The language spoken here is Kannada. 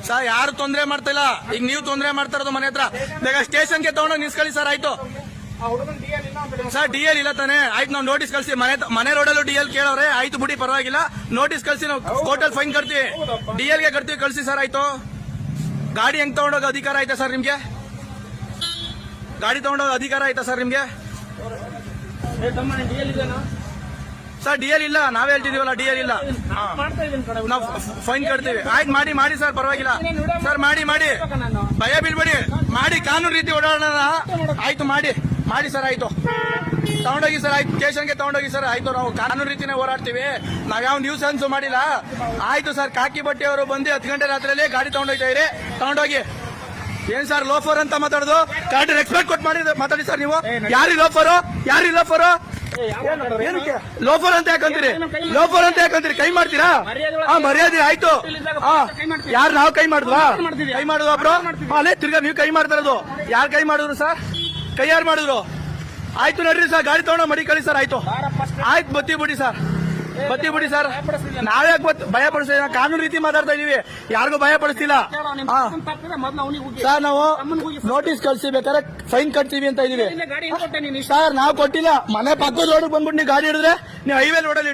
ಸರ್ ಯಾರು ತೊಂದರೆ ಮಾಡ್ತಿಲ್ಲ, ಈಗ ನೀವು ತೊಂದರೆ ಮಾಡ್ತಾ ಇರೋದು ಮನೆ ಹತ್ರ. ಬೇಗ ಸ್ಟೇಷನ್ಗೆ ತಗೊಂಡೋಗಿ ನಿಲ್ಸ್ಕೊಳ್ಳಿ ಸರ್. ಆಯ್ತು ಸರ್, ಡಿ.ಎಲ್ ಇಲ್ಲ ತಾನೆ? ಆಯ್ತು, ನಾವು ನೋಟಿಸ್ ಕಳ್ಸಿ. ಮನೆ ರೋಡಲ್ಲೂ ಡಿ.ಎಲ್ ಕೇಳವ್ರೆ. ಆಯ್ತು ಬಿಡಿ, ಪರವಾಗಿಲ್ಲ, ನೋಟಿಸ್ ಕಳ್ಸಿ, ನಾವು ಕೋರ್ಟಲ್ಲಿ ಫೈನ್ ಕಟ್ತೀವಿ. ಡಿ.ಎಲ್ಗೆ ಕಟ್ತೀವಿ, ಕಳ್ಸಿ ಸರ್. ಆಯ್ತು, ಗಾಡಿ ಹೆಂಗ್ ತಗೊಂಡೋಗೋ ಅಧಿಕಾರ ಆಯ್ತಾ ಸರ್ ನಿಮ್ಗೆ? ಗಾಡಿ ತಗೊಂಡೋಗೋ ಅಧಿಕಾರ ಆಯ್ತಾ ಸರ್ ನಿಮ್ಗೆ? ಸರ್ ಡಿ.ಎಲ್ ಇಲ್ಲ, ನಾವೇ ಹೇಳ್ತಿದೀವಲ್ಲ, ಡಿ.ಎಲ್ ಇಲ್ಲ. ನಾವು ಫೈನ್ ಕಟ್ತೀವಿ. ಆಯ್ತು, ಮಾಡಿ ಸರ್, ಪರವಾಗಿಲ್ಲ ಸರ್. ಮಾಡಿ ಭಯ ಬೀಳ್ಬೇಡಿ, ಮಾಡಿ, ಕಾನೂನು ರೀತಿ ಓಡಾಡೋಣ. ಆಯ್ತು, ಮಾಡಿ ಸರ್. ಆಯ್ತು, ತಗೊಂಡೋಗಿ ಸರ್. ಆಯ್ತು, ಸ್ಟೇಷನ್ಗೆ ತಗೊಂಡೋಗಿ ಸರ್. ಆಯ್ತು, ನಾವು ಕಾನೂನು ರೀತಿನೇ ಹೋರಾಡ್ತೀವಿ, ನಾವ್ಯಾವ ನ್ಯೂಸ್ ಅನ್ಸು ಮಾಡಿಲ್ಲ. ಆಯ್ತು ಸರ್, ಕಾಕಿ ಬಟ್ಟೆ ಅವರು ಬಂದು 10 ಗಂಟೆ ರಾತ್ರಿಯಲ್ಲಿ ಗಾಡಿ ತಗೊಂಡೋಗ್ತಾ ಇರಿ, ತಗೊಂಡೋಗಿ. ಏನ್ ಸರ್ ಲೋಫರ್ ಅಂತ ಮಾತಾಡೋದು? ಕರೆಕ್ಟ್ ರೆಸ್ಪೆಕ್ಟ್ ಕೊಟ್ಟು ಮಾತಾಡಿ ಸರ್. ನೀವು ಯಾರಿ ಲೋಫರು? ಲೋಫರ್ ಅಂತ ಯಾಕಂತೀರಿ? ಕೈ ಮಾಡ್ತೀರಾ? ಮರ್ಯಾದೆ. ಆಯ್ತು, ಯಾರು ನಾವು ಕೈ ಮಾಡಿದ್ವಾ ಬ್ರೋ? ಅಲ್ಲೇ ತಿರ್ಗಾ ನೀವು ಕೈ ಮಾಡ್ತಾ ಇರೋದು. ಯಾರು ಕೈ ಮಾಡಿದ್ರು ಸರ್? ಕೈ ಯಾರು ಮಾಡಿದ್ರು? ಆಯ್ತು, ನಡ್ರಿ ಸರ್, ಗಾಡಿ ತಗೊಂಡ ಮಡಿ ಕಳಿ ಸರ್. ಆಯ್ತು, ಬತ್ತಿ ಬಿಡಿ ಸರ್. ನಾವ್ಯಾಕೆ ಭಯ ಪಡಿಸ್ತೀವಿ? ಕಾನೂನು ರೀತಿ ಮಾತಾಡ್ತಾ ಇದೀವಿ, ಯಾರಿಗೂ ಭಯ ಪಡಿಸ್ತಿಲ್ಲ ಸರ್. ನಾವು ನೋಟಿಸ್ ಕಳ್ಸಿ, ಬೇಕಾದ್ರೆ ಫೈನ್ ಕಟ್ತೀವಿ ಅಂತ ಇದೀವಿ ಸರ್. ನಾವು ಕೊಟ್ಟಿಲ್ಲ. ಮನೆ ಪಕ್ಕದ ರೋಡ್ ಬಂದ್ಬಿಟ್ಟು ನೀವು ಗಾಡಿ ಹಿಡಿದ್ರೆ ನೀವು ಹೈವೇ ರೋಡಲ್ಲಿ